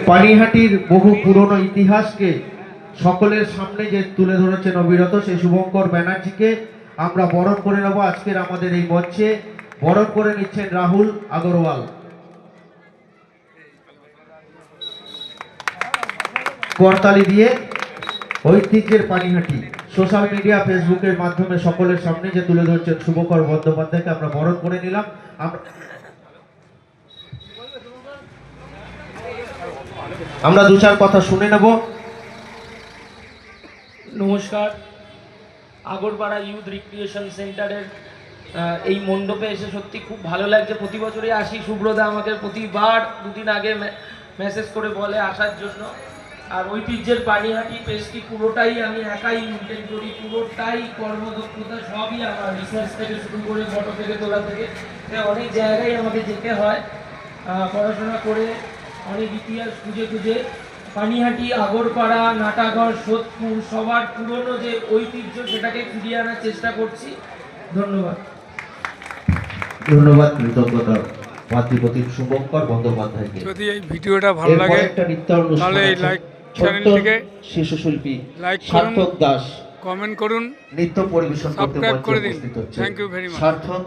পানিহাটির বহু পুরনো ইতিহাসকে সকলের সামনে যে তুলে ধরেছেন অবিরত সেই শুভঙ্কর ব্যানার্জিকে আমরা বরণ করে নেব আজকের আমাদের এই মঞ্চে। বরণ করে নিচ্ছেন রাহুল আগরওয়াল। করতালি দিয়ে ঐতিহ্যের পানিহাটি সোশ্যাল মিডিয়া ফেসবুকের মাধ্যমে সকলের সামনে যে তুলে ধরছেন শুভঙ্কর বন্দ্যোপাধ্যায়কে আমরা বরণ করে নিলাম। আমরা দু চার কথা শুনে নেব। নমস্কার। আগরপাড়া ইউথ রিক্রিয়েশন সেন্টারের এই মণ্ডপে এসে সত্যি খুব ভালো লাগছে। প্রতি বছরই আসি, সুব্রতা আমাকে প্রতিবার দুদিন আগে মেসেজ করে বলে আসার জন্য। আর ঐতিহ্যের পানিহাটি পেজটি পুরোটাই আমি একাই মেনটেন করি, পুরোটাই কর্মদক্ষতা সবই আমার, রিসার্চ থেকে শুরু করে ফটো থেকে তোলা থেকে অনেক জায়গায় আমাকে যেতে হয় পড়াশোনা করে, অনেক ইতিহাস খুঁজে খুঁজে। পানিহাটি, আগরপাড়া, নাটাগড়, সোদপুর সবার পুরনো যে ঐতিহ্য সেটাকে ফিরিয়ে আনার চেষ্টা করছি। ধন্যবাদ। ধন্যবাদ, কৃতজ্ঞতা মাতৃপতি শুভঙ্কর বন্দ্যোপাধ্যায়কে। যদি এই ভিডিওটা ভালো লাগে তাহলে এই লাইক চ্যানেলটিকে শিশুশিল্পী লাইক করুন, সার্থক দাস কমেন্ট করুন, নৃত্য পরিবেশন করতে সাবস্ক্রাইব করে দিন। উপস্থিত হচ্ছে। Thank you very much. সার্থক